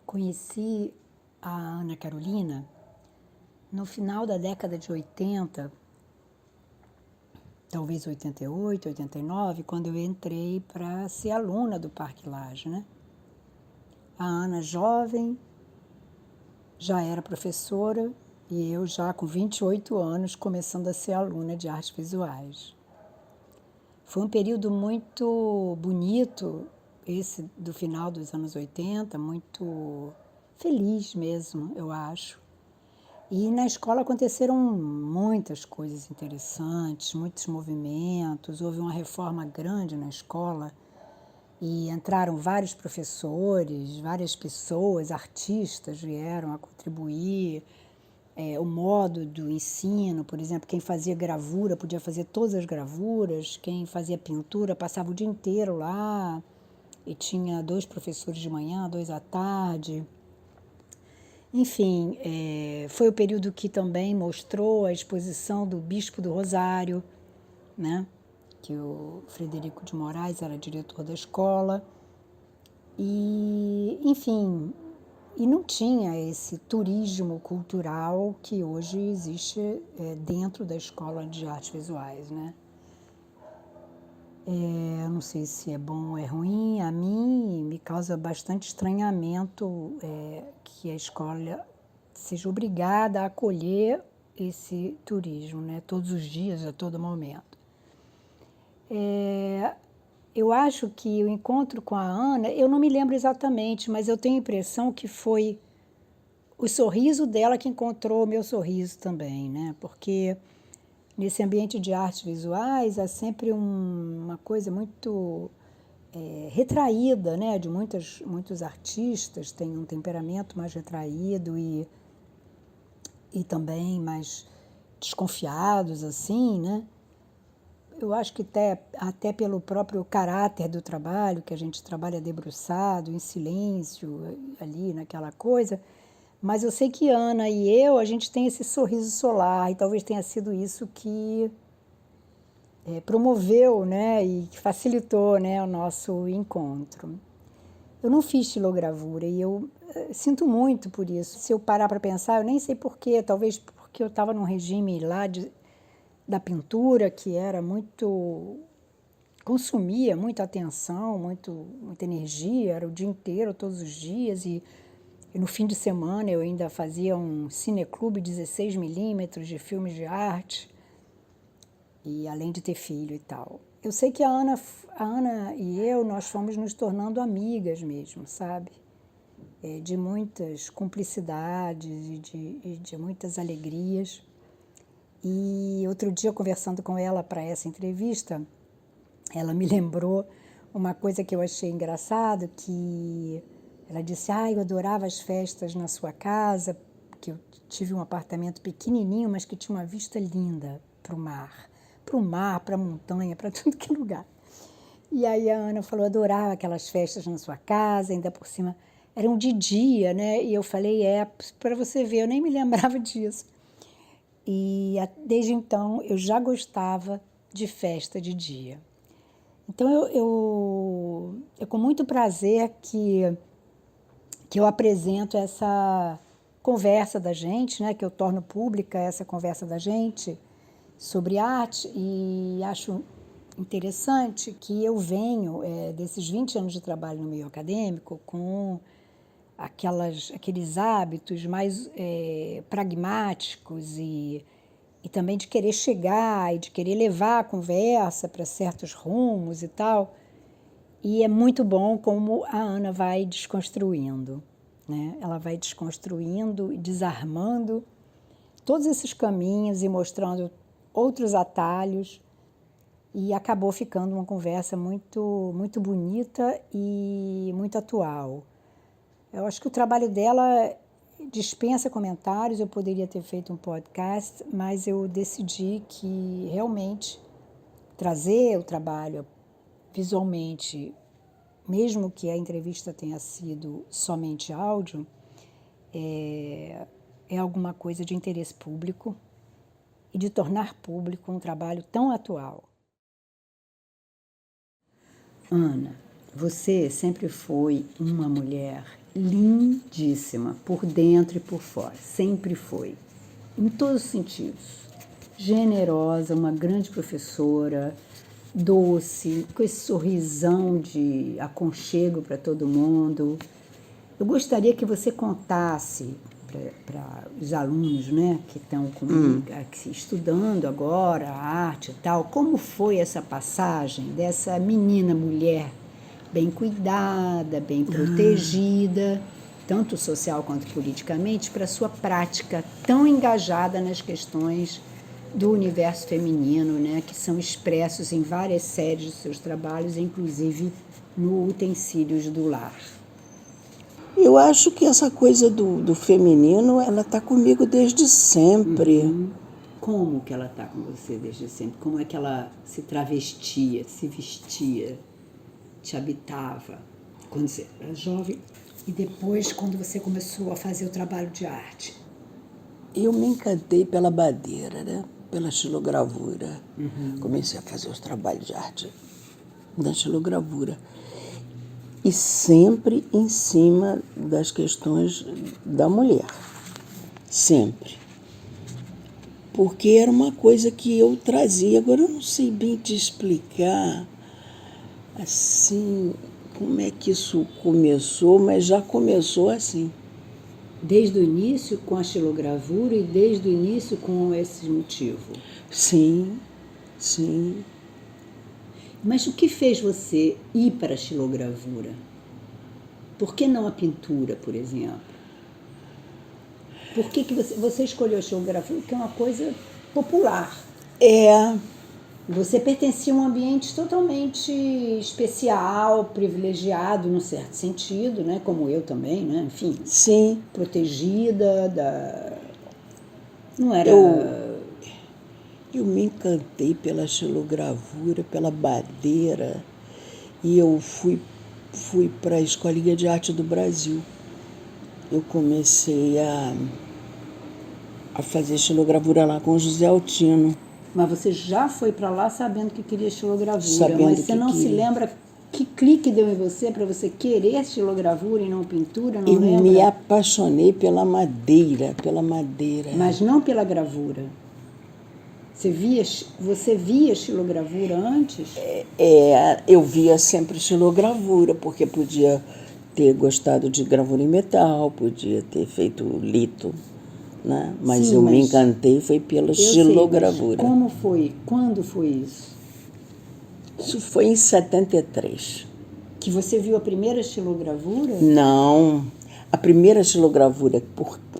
Conheci a Ana Carolina no final da década de 80, talvez 88, 89, quando eu entrei para ser aluna do Parque Lage, né? A Ana, jovem, já era professora e eu já com 28 anos começando a ser aluna de artes visuais. Foi um período muito bonito, esse do final dos anos 80, muito feliz mesmo, eu acho. E na escola aconteceram muitas coisas interessantes, muitos movimentos, houve uma reforma grande na escola e entraram vários professores, várias pessoas, artistas vieram a contribuir. O modo do ensino, por exemplo, quem fazia gravura podia fazer todas as gravuras, quem fazia pintura passava o dia inteiro lá e tinha 2 professores de manhã, 2 à tarde. Enfim, foi o período que também mostrou a exposição do Bispo do Rosário, né? Que o Frederico de Moraes era diretor da escola. E, enfim, e não tinha esse turismo cultural que hoje existe dentro da Escola de Artes Visuais, né? Não sei se é bom ou é ruim, a mim me causa bastante estranhamento que a escola seja obrigada a acolher esse turismo, né? Todos os dias, a todo momento. Eu acho que o encontro com a Ana, eu não me lembro exatamente, mas eu tenho a impressão que foi o sorriso dela que encontrou o meu sorriso também, né? Porque nesse ambiente de artes visuais há sempre uma coisa muito retraída, né? De muitos artistas, tem um temperamento mais retraído e também mais desconfiados, assim, né? Eu acho que até pelo próprio caráter do trabalho, que a gente trabalha debruçado, em silêncio, ali naquela coisa. Mas eu sei que Ana e eu, a gente tem esse sorriso solar, e talvez tenha sido isso que promoveu, né, e que facilitou, né, o nosso encontro. Eu não fiz xilogravura e eu sinto muito por isso. Se eu parar para pensar, eu nem sei porquê, talvez porque eu estava num regime lá da pintura que era muito, consumia muita atenção, muita energia, era o dia inteiro, todos os dias, e no fim de semana eu ainda fazia um cineclube 16mm de filmes de arte, e além de ter filho e tal. Eu sei que a Ana e eu, nós fomos nos tornando amigas mesmo, sabe? De muitas cumplicidades e de muitas alegrias. E outro dia, conversando com ela para essa entrevista, ela me lembrou uma coisa que eu achei engraçado, que ela disse, eu adorava as festas na sua casa, que eu tive um apartamento pequenininho, mas que tinha uma vista linda para o mar, para a montanha, para tudo que é lugar. E aí a Ana falou, adorava aquelas festas na sua casa, ainda por cima eram de dia, né? E eu falei, para você ver, eu nem me lembrava disso. E desde então eu já gostava de festa de dia. Então é com muito prazer que eu apresento essa conversa da gente, né, que eu torno pública essa conversa da gente sobre arte, e acho interessante que eu venho desses 20 anos de trabalho no meio acadêmico com aqueles hábitos mais pragmáticos e também de querer chegar e de querer levar a conversa para certos rumos e tal. E é muito bom como a Ana vai desconstruindo, né? Ela vai desconstruindo e desarmando todos esses caminhos e mostrando outros atalhos, e acabou ficando uma conversa muito, muito bonita e muito atual. Eu acho que o trabalho dela dispensa comentários, eu poderia ter feito um podcast, mas eu decidi que realmente trazer o trabalho visualmente, mesmo que a entrevista tenha sido somente áudio, é alguma coisa de interesse público e de tornar público um trabalho tão atual. Ana, Você sempre foi uma mulher lindíssima, por dentro e por fora. Sempre foi. Em todos os sentidos. Generosa, uma grande professora, doce, com esse sorrisão de aconchego para todo mundo. Eu gostaria que você contasse para os alunos, né, que estão comigo, estudando agora a arte e tal, como foi essa passagem dessa menina mulher bem cuidada, bem protegida, tanto social quanto politicamente, para a sua prática tão engajada nas questões do universo feminino, né, que são expressos em várias séries de seus trabalhos, inclusive no Utensílios do Lar. Eu acho que essa coisa do feminino, ela está comigo desde sempre. Como que ela está com você desde sempre? Como é que ela se travestia, se vestia, te habitava quando você era jovem e depois quando você começou a fazer o trabalho de arte? Eu me encantei pela madeira, né? Pela xilogravura. Comecei a fazer os trabalhos de arte da xilogravura. E sempre em cima das questões da mulher. Sempre. Porque era uma coisa que eu trazia. Agora eu não sei bem te explicar assim como é que isso começou, mas já começou assim. Desde o início com a xilogravura e desde o início com esse motivo? Sim, sim. Mas o que fez você ir para a xilogravura? Por que não a pintura, por exemplo? Por que você escolheu a xilogravura? Que é uma coisa popular. Você pertencia a um ambiente totalmente especial, privilegiado, num certo sentido, né? Como eu também, né? Enfim. Sim. Protegida Não era... Eu me encantei pela xilogravura, pela madeira, e eu fui para a Escolinha de Arte do Brasil. Eu comecei a fazer xilogravura lá com o José Altino. Mas você já foi para lá sabendo que queria xilogravura, Sabendo mas você que não queria. Se lembra que clique deu em você para você querer xilogravura e não pintura, não Eu lembra? me apaixonei pela madeira, Mas não pela gravura. Você via xilogravura antes? Eu via sempre xilogravura, porque podia ter gostado de gravura em metal, podia ter feito lito, né? Mas Sim, eu me mas encantei foi pela Eu sei, xilogravura. mas como foi? Quando foi isso? Isso foi em 73. Que você viu a primeira xilogravura? Não, a primeira xilogravura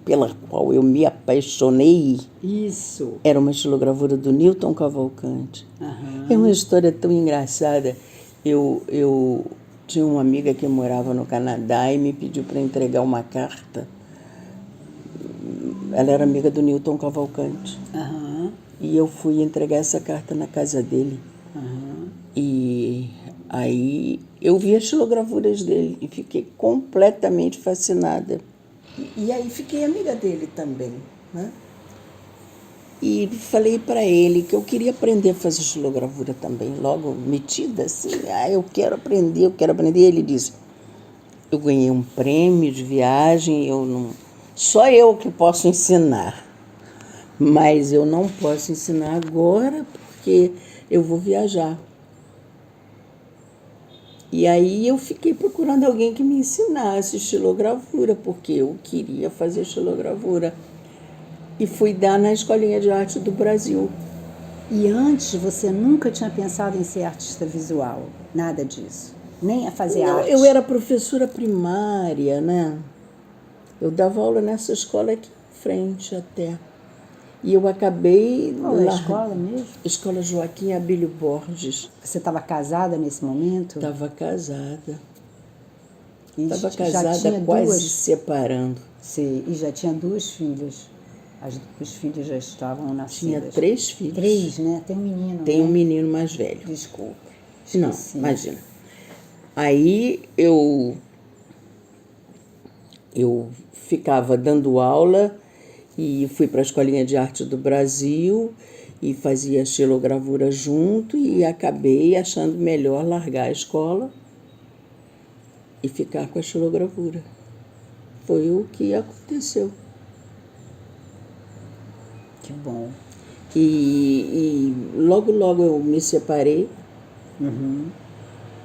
pela qual eu me apaixonei Isso. era uma xilogravura do Newton Cavalcante. É uma história tão engraçada. Eu tinha uma amiga que morava no Canadá e me pediu para entregar uma carta. Ela era amiga do Newton Cavalcante. E eu fui entregar essa carta na casa dele. E aí eu vi as xilogravuras dele e fiquei completamente fascinada. E aí fiquei amiga dele também, né? E falei para ele que eu queria aprender a fazer xilogravura também, logo metida assim. Eu quero aprender, eu quero aprender. E ele disse, eu ganhei um prêmio de viagem, só eu que posso ensinar. Mas eu não posso ensinar agora porque eu vou viajar. E aí eu fiquei procurando alguém que me ensinasse xilogravura, porque eu queria fazer xilogravura. E fui dar na Escolinha de Arte do Brasil. E antes você nunca tinha pensado em ser artista visual? Nada disso? Nem a fazer arte? Eu era professora primária, né? Eu dava aula nessa escola aqui em frente até. E eu acabei... Qual é a escola mesmo? Escola Joaquim Abílio Borges. Você estava casada nesse momento? Estava casada. E Estava já casada, tinha quase se separando. Sim, e já tinha 2 filhas. As 2 filhas já estavam nascidas. Tinha 3 filhos. 3, né? Tem um menino, Tem um né? menino mais velho. Desculpe. Não, imagina. Aí eu ficava dando aula e fui para a Escolinha de Arte do Brasil e fazia xilogravura junto e acabei achando melhor largar a escola e ficar com a xilogravura. Foi o que aconteceu. Que bom. E logo, logo eu me separei.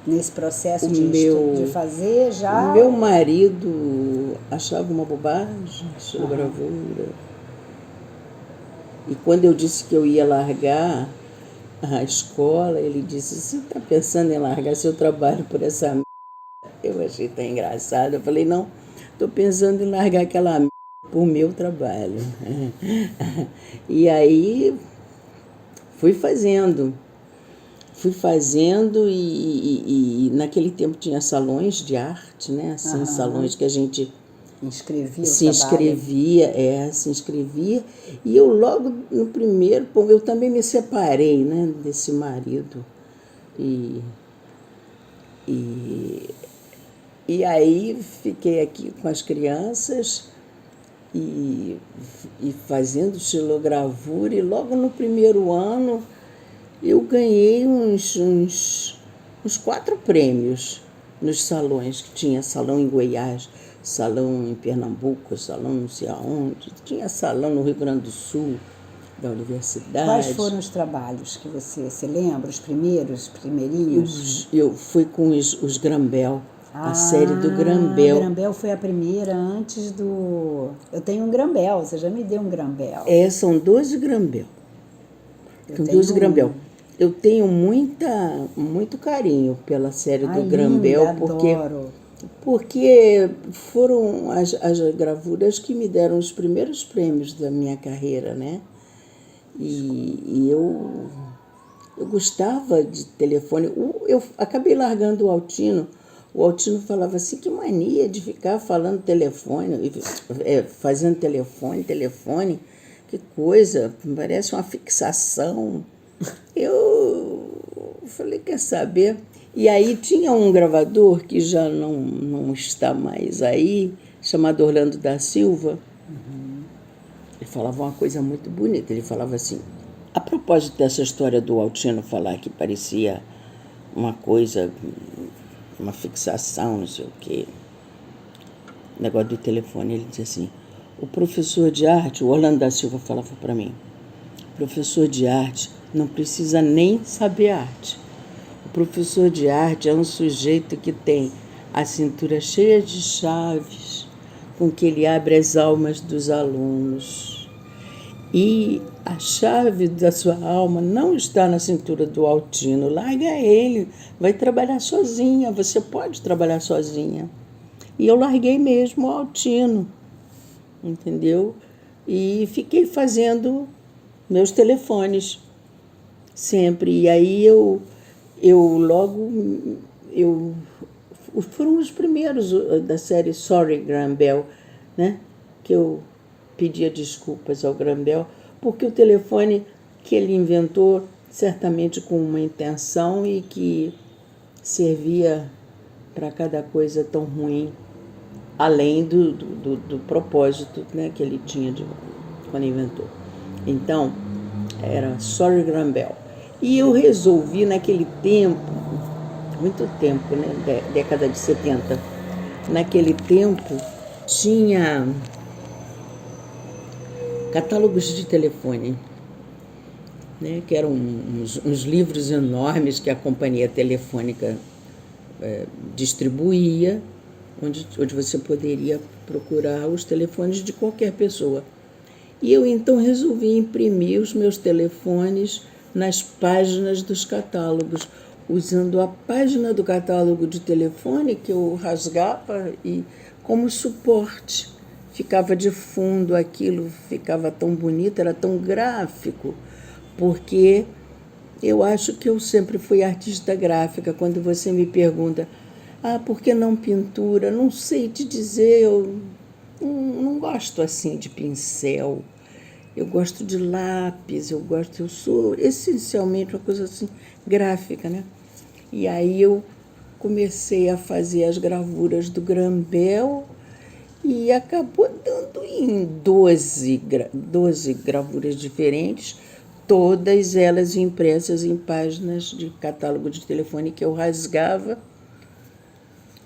Nesse processo de fazer já... O meu marido achava uma bobagem, xilogravura. E quando eu disse que eu ia largar a escola, ele disse, você está pensando em largar seu trabalho por essa merda? Eu achei tão engraçado. Eu falei, não, estou pensando em largar aquela merda por meu trabalho. E aí fui fazendo e naquele tempo tinha salões de arte, né? Assim, salões que a gente se inscrevia. E eu logo no primeiro, eu também me separei, né, desse marido. E aí fiquei aqui com as crianças e fazendo xilogravura. E logo no primeiro ano eu ganhei uns 4 prêmios nos salões, que tinha salão em Goiás, salão em Pernambuco, salão não sei aonde, tinha salão no Rio Grande do Sul, da universidade. Quais foram os trabalhos que você lembra, os primeirinhos? Eu fui com os Grambel, a série do Grambel. Grambel foi a primeira antes do... Eu tenho um Grambel, você já me deu um Grambel. São 12 Grambel. São 12 Grambel. Eu tenho muito carinho pela série do Grambel, porque foram as gravuras que me deram os primeiros prêmios da minha carreira, né? E eu gostava de telefone. Eu acabei largando o Altino. O Altino falava assim, que mania de ficar falando telefone, fazendo telefone, que coisa, parece uma fixação. Eu falei, quer saber? E aí tinha um gravador que já não está mais aí, chamado Orlando da Silva. Ele falava uma coisa muito bonita. Ele falava assim, a propósito dessa história do Altino falar que parecia uma coisa, uma fixação, não sei o quê, negócio do telefone, ele dizia assim, o professor de arte, o Orlando da Silva falava para mim, professor de arte não precisa nem saber arte. O professor de arte é um sujeito que tem a cintura cheia de chaves, com que ele abre as almas dos alunos. E a chave da sua alma não está na cintura do Altino. Larga ele, vai trabalhar sozinha, você pode trabalhar sozinha. E eu larguei mesmo o Altino, entendeu? E fiquei fazendo meus telefones sempre. E aí foram os primeiros da série Sorry Grambel, né? Que eu pedia desculpas ao Grambel, porque o telefone que ele inventou, certamente com uma intenção e que servia para cada coisa tão ruim, além do propósito, né, que ele tinha quando inventou. Então, era Sorry Grambel. E eu resolvi naquele tempo, muito tempo, né, década de 70, naquele tempo tinha catálogos de telefone, né, que eram uns livros enormes que a companhia telefônica distribuía, onde você poderia procurar os telefones de qualquer pessoa. E eu então resolvi imprimir os meus telefones nas páginas dos catálogos, usando a página do catálogo de telefone que eu rasgava e como suporte. Ficava de fundo, aquilo ficava tão bonito, era tão gráfico, porque eu acho que eu sempre fui artista gráfica. Quando você me pergunta, por que não pintura? Não sei te dizer, eu não gosto assim de pincel. Eu gosto de lápis, eu sou essencialmente uma coisa assim, gráfica, né? E aí eu comecei a fazer as gravuras do Grambel e acabou dando em 12 gravuras diferentes, todas elas impressas em páginas de catálogo de telefone que eu rasgava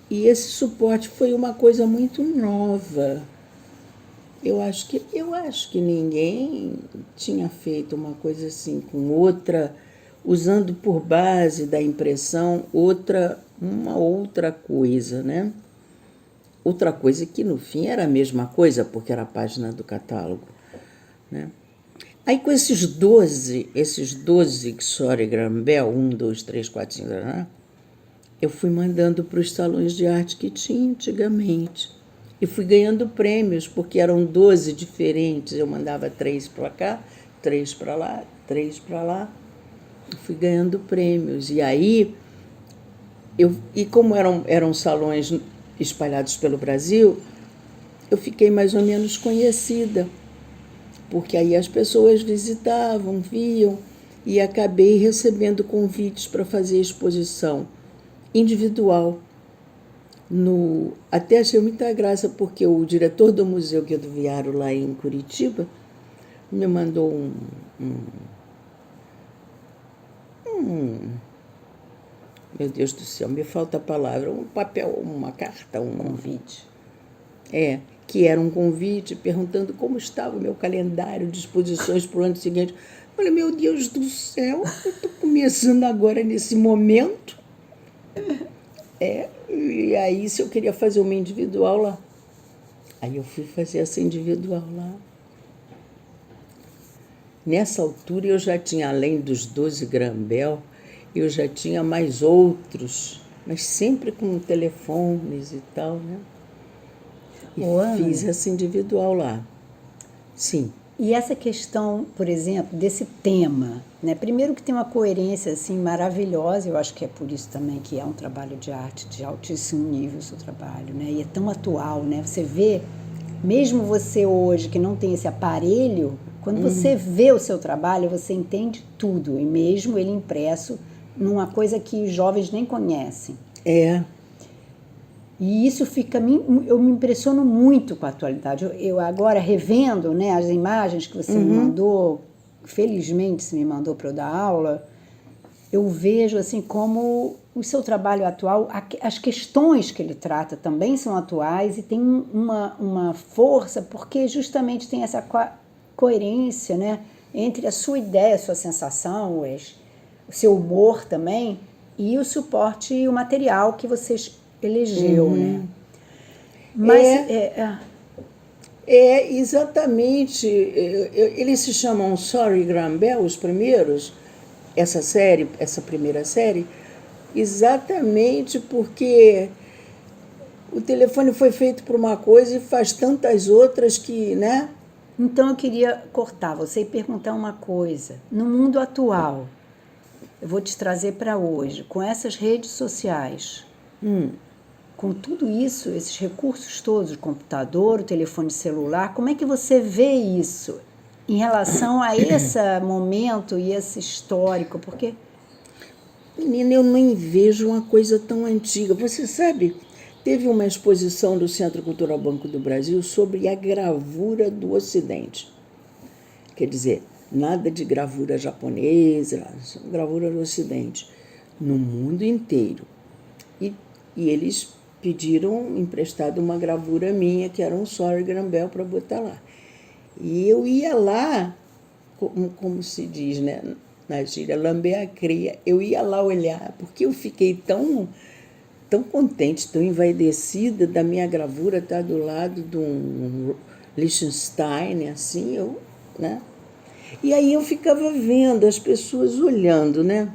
E esse suporte foi uma coisa muito nova. Eu acho que ninguém tinha feito uma coisa assim, com outra, usando por base da impressão uma outra coisa, né? Outra coisa que, no fim, era a mesma coisa, porque era a página do catálogo, né? Aí, com esses 12 Xury Graham Bell, 1, 2, 3, 4, 5, eu fui mandando para os salões de arte que tinha antigamente. E fui ganhando prêmios, porque eram 12 diferentes. Eu mandava 3 para cá, 3 para lá, 3 para lá. Fui ganhando prêmios. E aí, como eram salões espalhados pelo Brasil, eu fiquei mais ou menos conhecida, porque aí as pessoas visitavam, viam, e acabei recebendo convites para fazer exposição individual. Até achei muita graça, porque o diretor do Museu Guido Viaro, lá em Curitiba, me mandou meu Deus do céu, me falta a palavra, um papel, uma carta, um convite. Que era um convite perguntando como estava o meu calendário de exposições para o ano seguinte. Eu falei, meu Deus do céu, eu estou começando agora nesse momento. E aí, se eu queria fazer uma individual lá. Aí eu fui fazer essa individual lá. Nessa altura eu já tinha, além dos 12 Graham Bell, eu já tinha mais outros, mas sempre com telefones e tal, né? E fiz essa individual lá. Sim. E essa questão, por exemplo, desse tema, né? Primeiro que tem uma coerência assim maravilhosa, eu acho que é por isso também que é um trabalho de arte de altíssimo nível o seu trabalho, né? E é tão atual, né? Você vê, mesmo você hoje que não tem esse aparelho, quando você vê o seu trabalho, você entende tudo, e mesmo ele impresso numa coisa que os jovens nem conhecem. E isso eu me impressiono muito com a atualidade. Eu agora, revendo, né, as imagens que você me mandou, felizmente você me mandou para eu dar aula, eu vejo assim como o seu trabalho atual, as questões que ele trata também são atuais e tem uma força, porque justamente tem essa coerência, né, entre a sua ideia, a sua sensação, o seu humor também, e o suporte e o material que vocês elegeu, né? Mas exatamente. Eles se chamam Xury Graham Bell, os primeiros, essa primeira série, exatamente porque o telefone foi feito por uma coisa e faz tantas outras que, né? Então eu queria cortar você e perguntar uma coisa. No mundo atual, eu vou te trazer para hoje, com essas redes sociais, com tudo isso, esses recursos todos, o computador, o telefone celular, como é que você vê isso em relação a esse momento e esse histórico? Porque... Menina, eu nem vejo uma coisa tão antiga. Você sabe, teve uma exposição do Centro Cultural Banco do Brasil sobre a gravura do Ocidente. Quer dizer, nada de gravura japonesa, gravura do Ocidente, no mundo inteiro. E eles pediram emprestado uma gravura minha, que era um Xury Graham Bell, para botar lá. E eu ia lá, como se diz, né, na gíria, lamber a cria, eu ia lá olhar, porque eu fiquei tão contente, tão envaidecida da minha gravura estar do lado de um Liechtenstein, assim, né? E aí eu ficava vendo as pessoas olhando, né?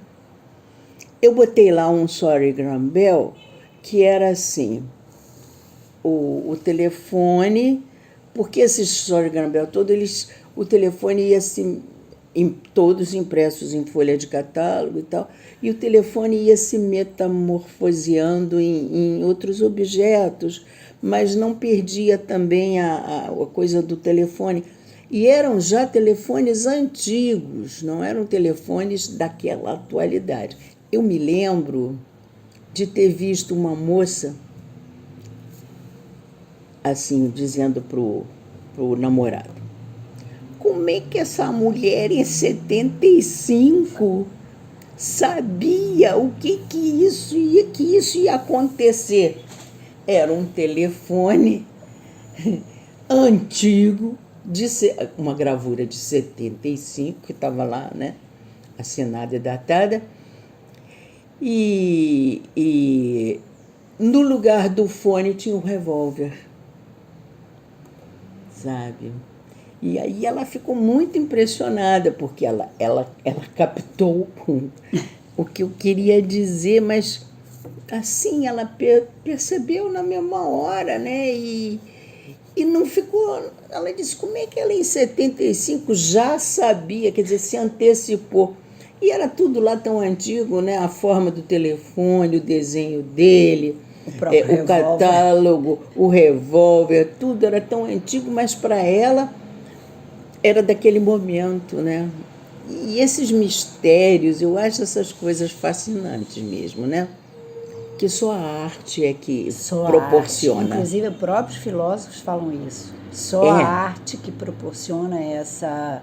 Eu botei lá um Xury Graham Bell, que era assim, o telefone, porque esses Xury Graham Bell todos, o telefone ia todos impressos em folha de catálogo e tal, e o telefone ia se metamorfoseando em outros objetos, mas não perdia também a coisa do telefone. E eram já telefones antigos, não eram telefones daquela atualidade. Eu me lembro de ter visto uma moça, assim, dizendo pro namorado, como é que essa mulher em 75 sabia o que isso ia acontecer? era um telefone antigo, uma gravura de 75, que estava lá, né, assinada e datada, e no lugar do fone tinha um revólver, sabe? E aí ela ficou muito impressionada, porque ela captou o que eu queria dizer, mas assim, ela percebeu na mesma hora, né? E não ficou. Ela disse: como é que ela em 75 já sabia, quer dizer, se antecipou? E era tudo lá tão antigo, né? A forma do telefone, o desenho dele, o catálogo, o revólver, tudo era tão antigo, mas para ela era daquele momento, né? E esses mistérios, eu acho essas coisas fascinantes mesmo, né? Que só a arte é que proporciona. Arte. Inclusive, os próprios filósofos falam isso. Só a arte que proporciona essa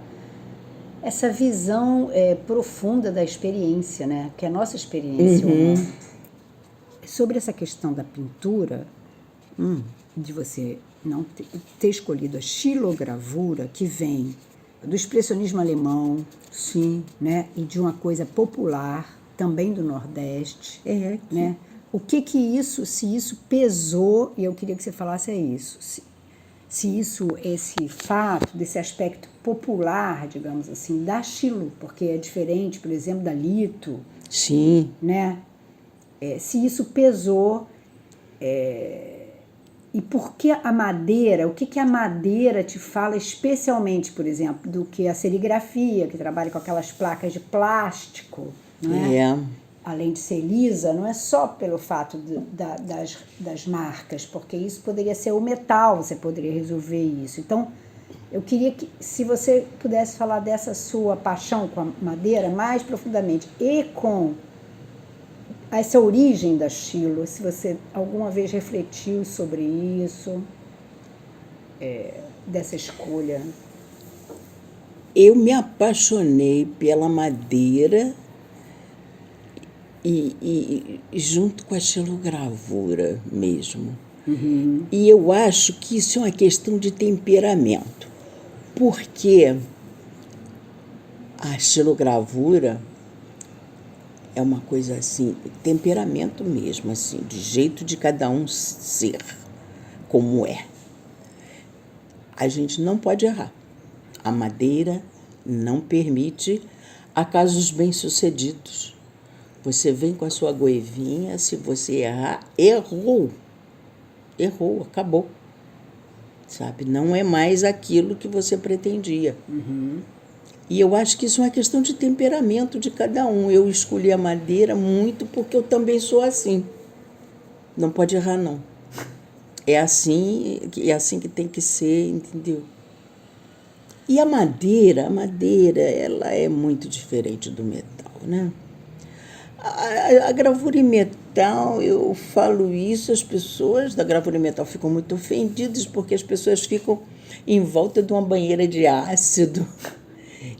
visão profunda da experiência, né? Que é a nossa experiência humana. Sobre essa questão da pintura, de você não ter escolhido a xilogravura, que vem do expressionismo alemão, sim, né? E de uma coisa popular, também do Nordeste, né? O que isso, se isso pesou, e eu queria que você falasse isso, se isso, esse fato, desse aspecto popular, digamos assim, da xilo, porque é diferente, por exemplo, da lito, sim, né? Se isso pesou, e por que a madeira, o que a madeira te fala especialmente, por exemplo, do que a serigrafia, que trabalha com aquelas placas de plástico, não é? Além de ser lisa, não é só pelo fato das marcas, porque isso poderia ser o metal, você poderia resolver isso. Então, eu queria que, se você pudesse falar dessa sua paixão com a madeira mais profundamente e com essa origem da xilo, se você alguma vez refletiu sobre isso, dessa escolha. Eu me apaixonei pela madeira e junto com a xilogravura mesmo. E eu acho que isso é uma questão de temperamento, porque a xilogravura é uma coisa assim, temperamento mesmo, assim, de jeito de cada um ser, como é. A gente não pode errar. A madeira não permite acasos bem-sucedidos. Você vem com a sua goivinha, se você errar, errou. Errou, acabou. Sabe? Não é mais aquilo que você pretendia. E eu acho que isso é uma questão de temperamento de cada um. Eu escolhi a madeira muito porque eu também sou assim. Não pode errar, não. É assim que tem que ser, entendeu? E a madeira, ela é muito diferente do metal, né? A gravura em metal, eu falo isso, as pessoas da gravura em metal ficam muito ofendidas porque as pessoas ficam em volta de uma banheira de ácido.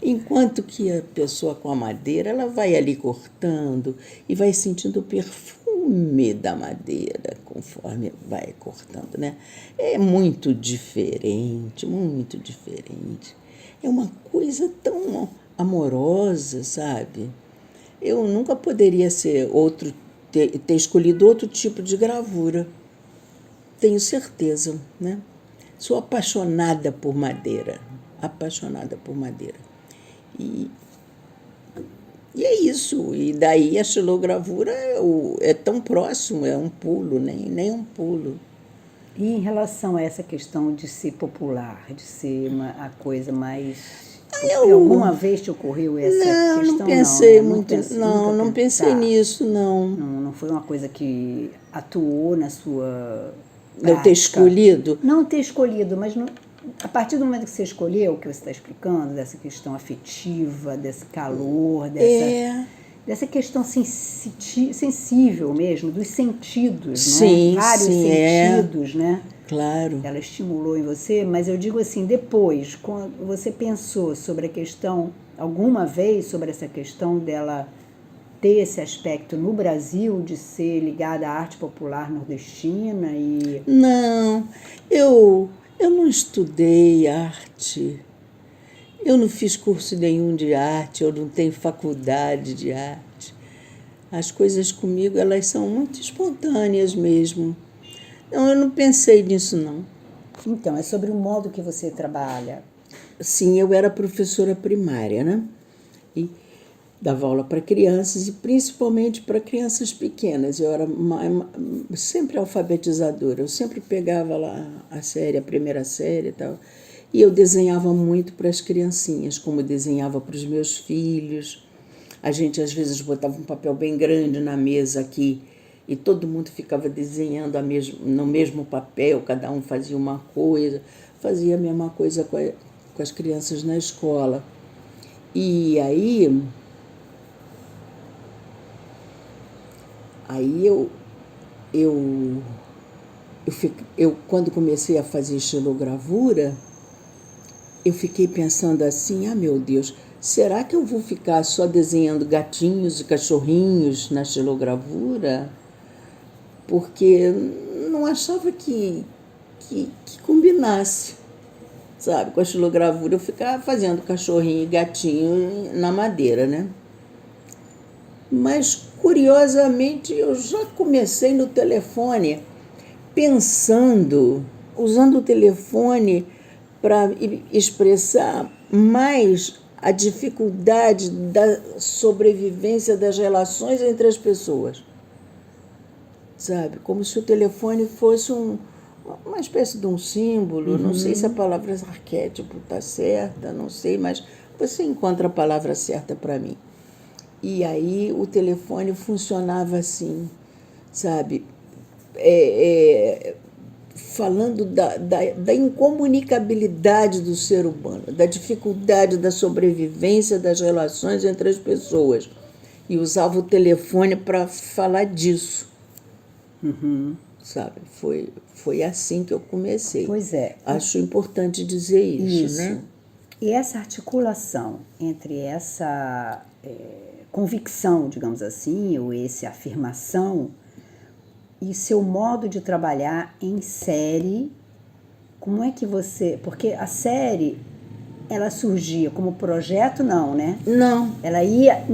Enquanto que a pessoa com a madeira, ela vai ali cortando e vai sentindo o perfume da madeira conforme vai cortando, né? É muito diferente, muito diferente. É uma coisa tão amorosa, sabe? Eu nunca poderia ter escolhido outro tipo de gravura. Tenho certeza, né? Sou apaixonada por madeira. Apaixonada por madeira. E é isso. E daí a xilogravura é tão próximo, é um pulo, nem um pulo. E em relação a essa questão de ser popular, de ser a coisa mais... Alguma vez te ocorreu essa questão? Não pensei muito. Não pensei nisso, não. Não foi uma coisa que atuou na sua prática? Eu ter escolhido? Não ter escolhido, mas a partir do momento que você escolheu, o que você está explicando, dessa questão afetiva, desse calor, dessa questão sensível mesmo, dos sentidos, sim, não é? Vários sentidos, né? Claro. Ela estimulou em você, mas eu digo assim, depois, quando você pensou sobre a questão, alguma vez sobre essa questão dela ter esse aspecto no Brasil de ser ligada à arte popular nordestina e... Não, eu não estudei arte, eu não fiz curso nenhum de arte, eu não tenho faculdade de arte. As coisas comigo, elas são muito espontâneas mesmo. Não, eu não pensei nisso, não. Então, é sobre o modo que você trabalha. Sim, eu era professora primária, né? E dava aula para crianças e principalmente para crianças pequenas. Eu era sempre alfabetizadora. Eu sempre pegava lá a primeira série e tal. E eu desenhava muito para as criancinhas, como desenhava para os meus filhos. A gente às vezes botava um papel bem grande na mesa aqui e todo mundo ficava desenhando no mesmo papel, cada um fazia uma coisa. Fazia a mesma coisa com as crianças na escola. E aí eu quando comecei a fazer estilogravura, eu fiquei pensando assim, meu Deus, será que eu vou ficar só desenhando gatinhos e cachorrinhos na estilogravura? Porque não achava que combinasse, sabe? Com a estilogravura eu ficava fazendo cachorrinho e gatinho na madeira, né? Mas, curiosamente, eu já comecei no telefone usando o telefone para expressar mais a dificuldade da sobrevivência das relações entre as pessoas. Sabe? Como se o telefone fosse uma espécie de um símbolo. Não sei se a palavra arquétipo está certa, não sei, mas você encontra a palavra certa para mim. E aí o telefone funcionava assim, sabe? Falando da incomunicabilidade do ser humano, da dificuldade da sobrevivência das relações entre as pessoas. E usava o telefone para falar disso. Sabe? Foi assim que eu comecei. Pois é. Acho importante dizer isso, né? E essa articulação entre essa convicção, digamos assim, ou essa afirmação, e seu modo de trabalhar em série, como é que você... Porque a série, ela surgia como projeto, não, né? Não. Ela ia...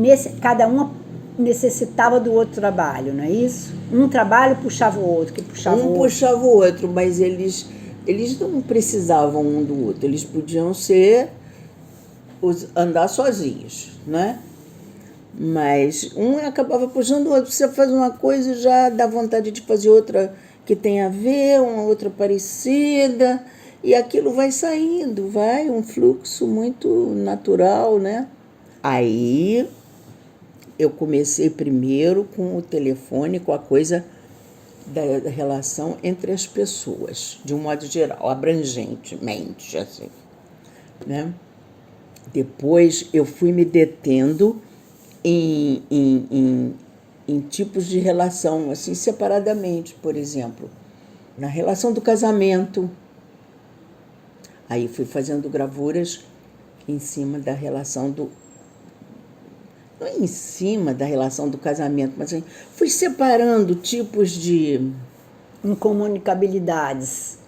cada uma necessitava do outro trabalho, não é isso? Um trabalho puxava o outro, que puxava o outro. Puxava o outro, mas eles não precisavam um do outro. Eles podiam andar sozinhos, né? Mas um acabava puxando o outro. Você faz uma coisa e já dá vontade de fazer outra que tem a ver, uma outra parecida, e aquilo vai saindo, um fluxo muito natural, né? Aí eu comecei primeiro com o telefone, com a coisa da relação entre as pessoas, de um modo geral, abrangentemente, assim, né? Depois eu fui me detendo em tipos de relação, assim, separadamente, por exemplo, na relação do casamento. Aí fui fazendo gravuras em cima da relação não em cima da relação do casamento, mas assim, fui separando tipos de... incomunicabilidades.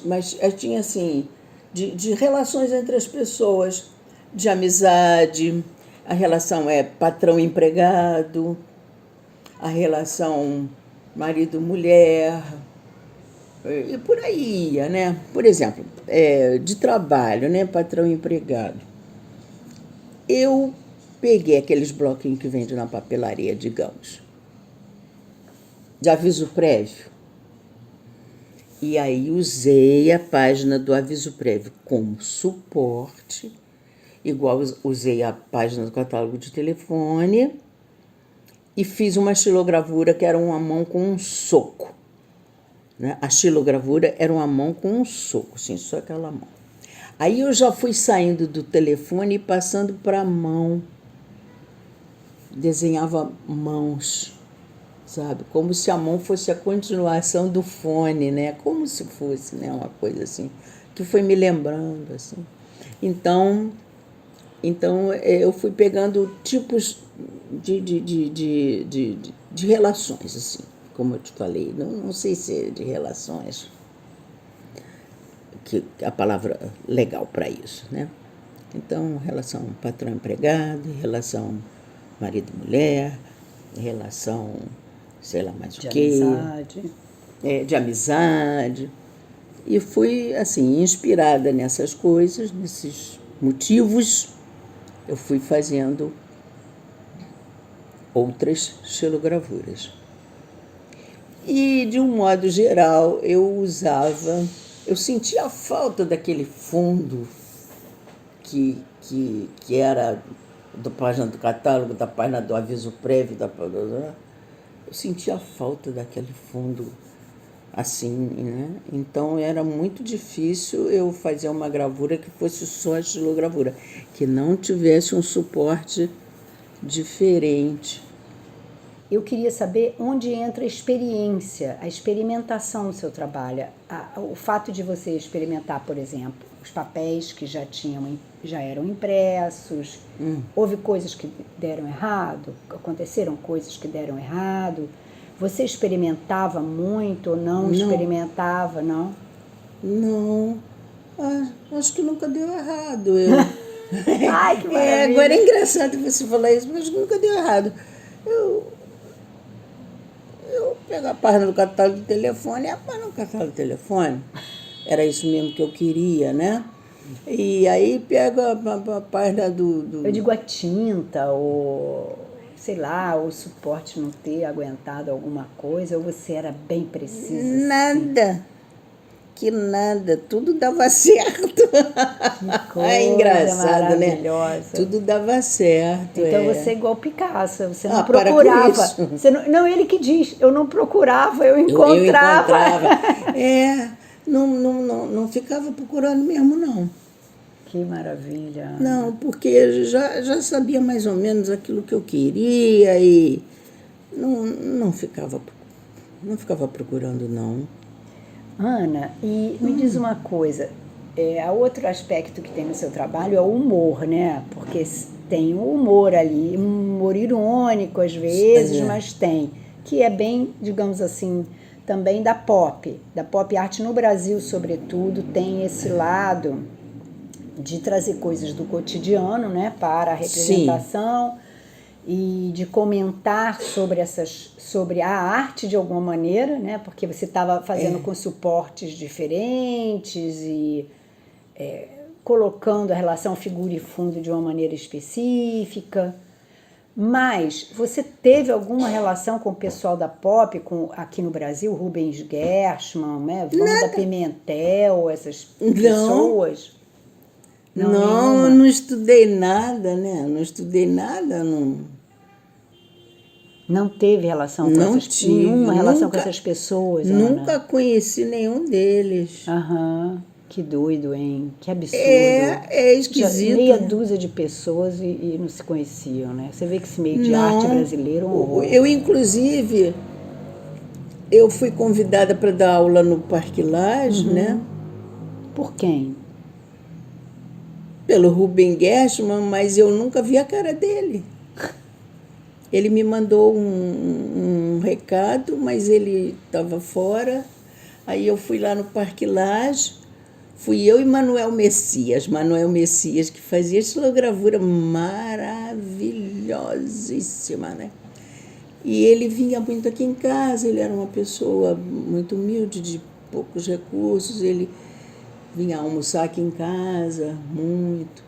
Mas tinha assim, de relações entre as pessoas, de amizade, a relação patrão-empregado, a relação marido-mulher, e por aí ia, né? Por exemplo, de trabalho, né? Patrão-empregado. Eu peguei aqueles bloquinhos que vende na papelaria, digamos, de aviso prévio. E aí usei a página do aviso prévio como suporte, igual usei a página do catálogo de telefone, e fiz uma xilogravura que era uma mão com um soco. Né? A xilogravura era uma mão com um soco, assim, só aquela mão. Aí eu já fui saindo do telefone e passando para a mão. Desenhava mãos, sabe? Como se a mão fosse a continuação do fone, né? Como se fosse, né? Uma coisa assim, que foi me lembrando, assim. Então, Então, eu fui pegando tipos de relações, assim, como eu te falei. Não sei se é de relações, que a palavra legal para isso, né? Então, relação patrão-empregado, relação marido-mulher, relação, sei lá mais o quê. Amizade. De amizade. E fui, assim, inspirada nessas coisas, nesses motivos, eu fui fazendo outras xilogravuras. E, de um modo geral, eu sentia a falta daquele fundo que era da página do catálogo, da página do aviso prévio, eu sentia a falta daquele fundo assim, né? Então era muito difícil eu fazer uma gravura que fosse só a xilogravura, que não tivesse um suporte diferente. Eu queria saber onde entra a experiência, a experimentação no seu trabalho. O fato de você experimentar, por exemplo, os papéis que já eram impressos, houve coisas que deram errado, aconteceram coisas que deram errado. Você experimentava muito ou não experimentava, não? Não, acho que nunca deu errado. Ai, que maravilha! Agora é engraçado você falar isso, mas acho que nunca deu errado. Eu pego a página do catálogo do telefone, a página do catálogo do telefone. Era isso mesmo que eu queria, né? E aí pego a página do... Eu digo a tinta, ou sei lá, o suporte não ter aguentado alguma coisa, ou você era bem precisa? Nada. Que nada, tudo dava certo. Que coisa é engraçado, maravilhosa. Né? Tudo dava certo. Então você é igual Picasso, você não para procurava. com isso. Você não, ele que diz, eu não procurava, eu encontrava. Não ficava procurando mesmo, não. Que maravilha. Não, porque eu já sabia mais ou menos aquilo que eu queria e não ficava procurando, não. Ana, e me diz uma coisa, outro aspecto que tem no seu trabalho é o humor, né? Porque tem o humor ali, um humor irônico às vezes, mas tem, que é bem, digamos assim, também da pop art no Brasil, sobretudo, tem esse lado de trazer coisas do cotidiano, né, para a representação. Sim. E de comentar sobre a arte de alguma maneira, né? Porque você estava fazendo com suportes diferentes e colocando a relação figura e fundo de uma maneira específica. Mas você teve alguma relação com o pessoal da pop, aqui no Brasil, Rubens Gershman, né? Wanda Pimentel, essas pessoas? Não estudei nada, né? Não estudei nada, Não teve relação com nenhuma relação com essas pessoas, Ana? Nunca conheci nenhum deles. Que doido, hein? Que absurdo. É esquisito. Meia dúzia de pessoas e não se conheciam, né? Você vê que esse meio de arte brasileiro é um horror. Eu, inclusive, fui convidada para dar aula no Parque Lage, né? Por quem? Pelo Rubem Gershman, mas eu nunca vi a cara dele. Ele me mandou um recado, mas ele estava fora. Aí eu fui lá no Parque Lage, fui eu e Manuel Messias, que fazia xilogravura maravilhosíssima, né? E ele vinha muito aqui em casa, ele era uma pessoa muito humilde, de poucos recursos, ele vinha almoçar aqui em casa, muito.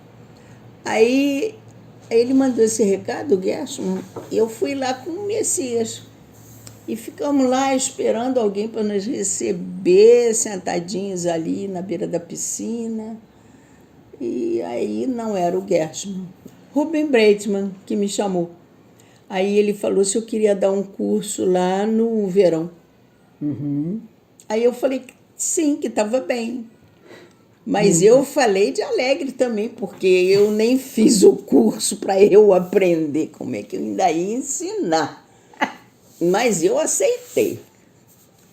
Aí ele mandou esse recado, o Gershman, e eu fui lá com o Messias. E ficamos lá esperando alguém para nos receber, sentadinhos ali na beira da piscina. E aí não era o Gershman. Rubem Breitman, que me chamou. Aí ele falou se eu queria dar um curso lá no verão. Aí eu falei sim, que estava bem. Mas eu falei de alegre também, porque eu nem fiz o curso para eu aprender como é que eu ainda ia ensinar. Mas eu aceitei.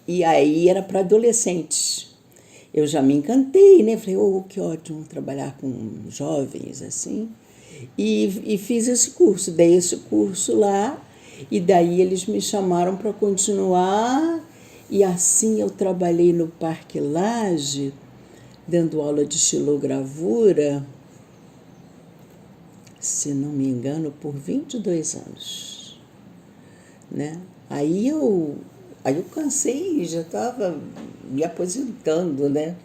E aí era para adolescentes. Eu já me encantei, né? Falei, que ótimo trabalhar com jovens assim. e fiz esse curso, dei esse curso lá, e daí eles me chamaram para continuar, e assim eu trabalhei no Parque Lage, dando aula de xilogravura, se não me engano, por 22 anos, né? Aí eu cansei e já estava me aposentando, né?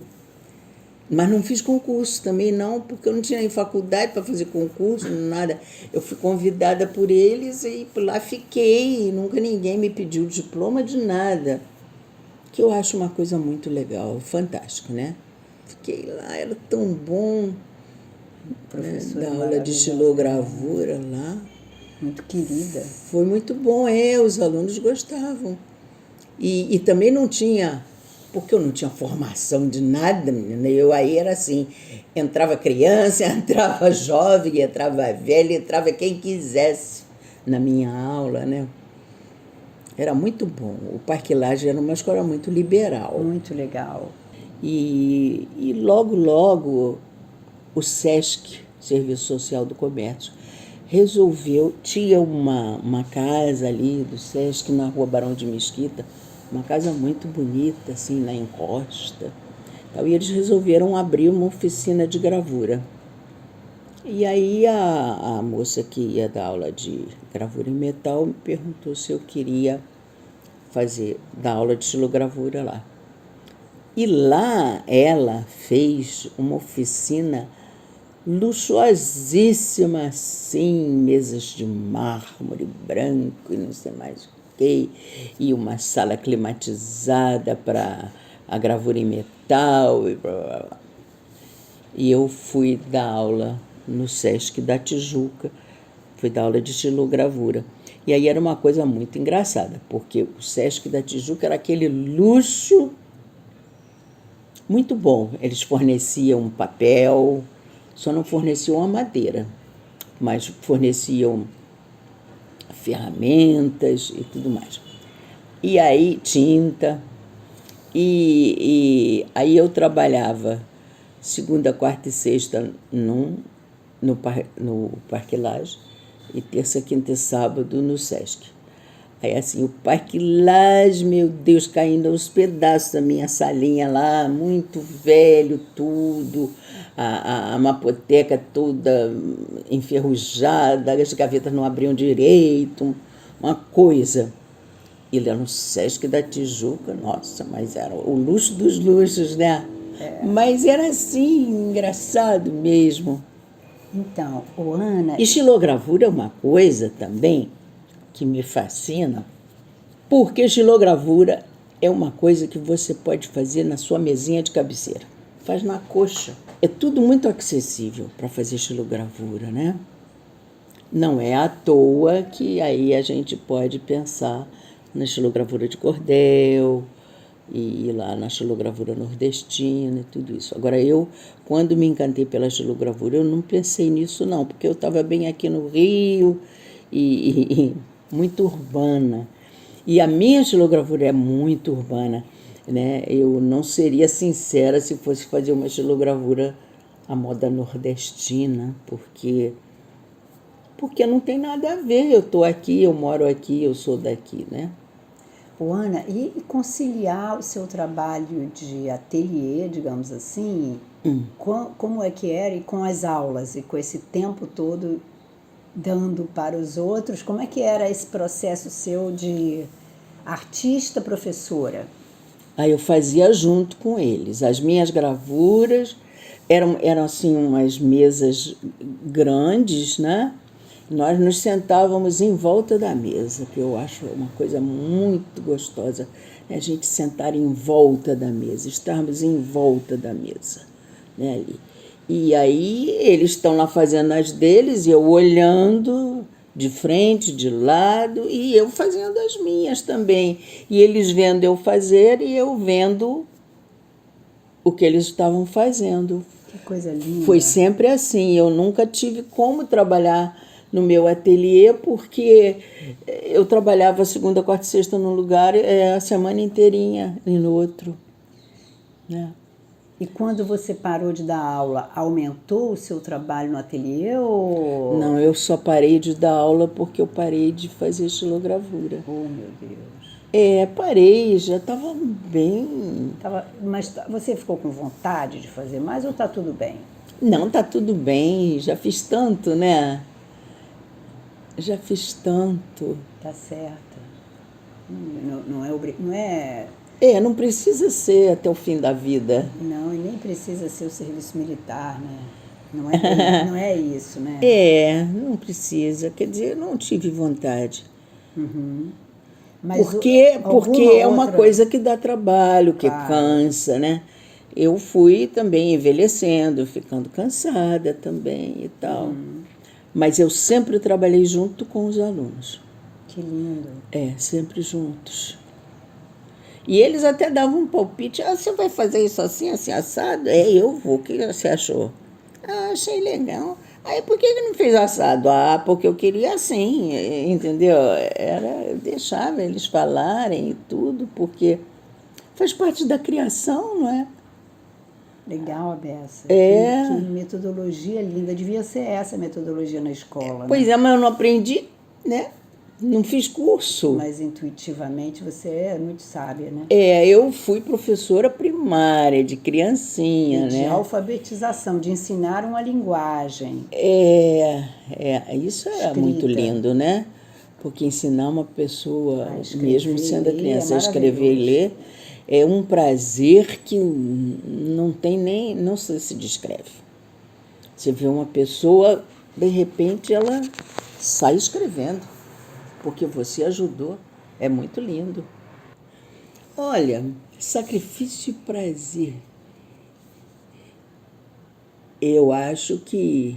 Mas não fiz concurso também não, porque eu não tinha nem faculdade para fazer concurso, nada. Eu fui convidada por eles e por lá fiquei, nunca ninguém me pediu diploma de nada, que eu acho uma coisa muito legal, fantástico, né? Fiquei lá, era tão bom, né, dar aula de xilogravura lá. Muito querida. Foi muito bom, os alunos gostavam. E também não tinha, porque eu não tinha formação de nada, menina. Eu aí era assim, entrava criança, entrava jovem, entrava velha, entrava quem quisesse na minha aula, né? Era muito bom. O Parque Lage era uma escola muito liberal. Muito legal. E logo, logo, o SESC, Serviço Social do Comércio, resolveu, tinha uma casa ali do SESC na Rua Barão de Mesquita, uma casa muito bonita, assim, na encosta. E eles resolveram abrir uma oficina de gravura. E aí a moça que ia dar aula de gravura em metal me perguntou se eu queria dar aula de xilogravura lá. E lá ela fez uma oficina luxuosíssima, assim, mesas de mármore branco e não sei mais o quê, e uma sala climatizada para a gravura em metal e blá, blá, blá. E eu fui dar aula no SESC da Tijuca, fui dar aula de xilogravura. E aí era uma coisa muito engraçada, porque o SESC da Tijuca era aquele luxo muito bom. Eles forneciam papel, só não forneciam a madeira, mas forneciam ferramentas e tudo mais. E aí, tinta. E aí eu trabalhava segunda, quarta e sexta no Parque Lage e terça, quinta e sábado no SESC. Aí assim, o Parque Lage, meu Deus, caindo aos pedaços da minha salinha lá, muito velho tudo, a mapoteca toda enferrujada, as gavetas não abriam direito, uma coisa. E lá no SESC da Tijuca, nossa, mas era o luxo dos luxos, né? Mas era assim, engraçado mesmo. Então, Ana... E xilogravura é uma coisa também que me fascina, porque xilogravura é uma coisa que você pode fazer na sua mesinha de cabeceira. Faz na coxa. É tudo muito acessível para fazer xilogravura, né? Não é à toa que aí a gente pode pensar na xilogravura de cordel e lá na xilogravura nordestina e tudo isso. Agora eu, quando me encantei pela xilogravura, eu não pensei nisso não, porque eu estava bem aqui no Rio e muito urbana. E a minha xilogravura é muito urbana, né? Eu não seria sincera se fosse fazer uma xilogravura à moda nordestina, porque não tem nada a ver. Eu estou aqui, eu moro aqui, eu sou daqui, né? Ana, e conciliar o seu trabalho de ateliê, digamos assim, como é que era, e com as aulas, e com esse tempo todo dando para os outros, como é que era esse processo seu de artista-professora? Aí eu fazia junto com eles. As minhas gravuras eram assim umas mesas grandes, né? Nós nos sentávamos em volta da mesa, que eu acho uma coisa muito gostosa, né? A gente sentar em volta da mesa, estarmos em volta da mesa, né, ali. E aí eles estão lá fazendo as deles, e eu olhando de frente, de lado, e eu fazendo as minhas também. E eles vendo eu fazer e eu vendo o que eles estavam fazendo. Que coisa linda. Foi sempre assim, eu nunca tive como trabalhar no meu ateliê, porque eu trabalhava segunda, quarta e sexta num lugar, a semana inteirinha e no outro, né? E quando você parou de dar aula, aumentou o seu trabalho no ateliê ou... Não, eu só parei de dar aula porque eu parei de fazer estilogravura. Oh, meu Deus. Parei, já estava bem... Mas você ficou com vontade de fazer mais ou está tudo bem? Não, tá tudo bem, já fiz tanto, né? Já fiz tanto. Tá certo. Não é... Não precisa ser até o fim da vida. Não, e nem precisa ser o serviço militar, né? Não é isso, né? Não precisa. Quer dizer, eu não tive vontade. Uhum. Mas porque é uma coisa que dá trabalho, que cansa, né? Eu fui também envelhecendo, ficando cansada também e tal. Mas eu sempre trabalhei junto com os alunos. Que lindo. Sempre juntos. E eles até davam um palpite. Você vai fazer isso assim, assim, assado? Eu vou. O que você achou? Achei legal. Aí, por que não fez assado? Porque eu queria assim, entendeu? Eu deixava eles falarem e tudo, porque faz parte da criação, não é? Legal, Abessa. Que metodologia linda. Devia ser essa a metodologia na escola, Pois né? mas eu não aprendi, né? Não fiz curso. Mas intuitivamente você é muito sábia, né? Eu fui professora primária, de criancinha, de alfabetização, de ensinar uma linguagem. Isso é muito lindo, né? Porque ensinar uma pessoa, mesmo sendo criança, a escrever e ler, é um prazer que não tem nem, não se descreve. Você vê uma pessoa, de repente, ela sai escrevendo, porque você ajudou. É muito lindo. Olha, sacrifício e prazer. Eu acho que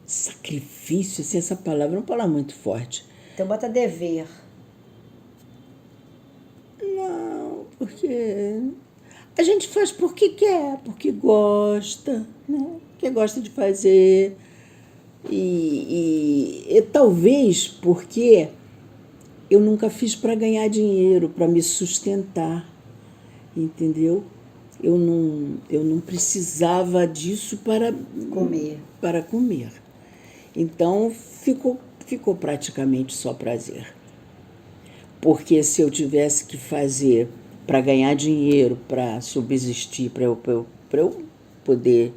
sacrifício, assim, essa palavra é uma palavra muito forte. Então bota dever. Não, porque a gente faz porque quer, porque gosta, né? Porque gosta de fazer. E talvez porque eu nunca fiz para ganhar dinheiro, para me sustentar, entendeu? Eu não precisava disso para comer. Então, ficou praticamente só prazer. Porque se eu tivesse que fazer para ganhar dinheiro, para subsistir, para eu poder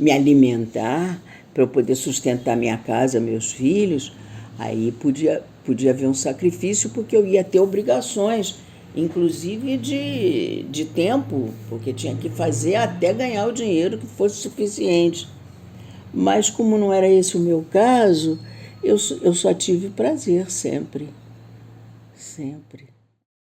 me alimentar, para eu poder sustentar minha casa, meus filhos, aí podia haver um sacrifício, porque eu ia ter obrigações, inclusive de tempo, porque tinha que fazer até ganhar o dinheiro que fosse suficiente. Mas como não era esse o meu caso, eu só tive prazer sempre. Sempre.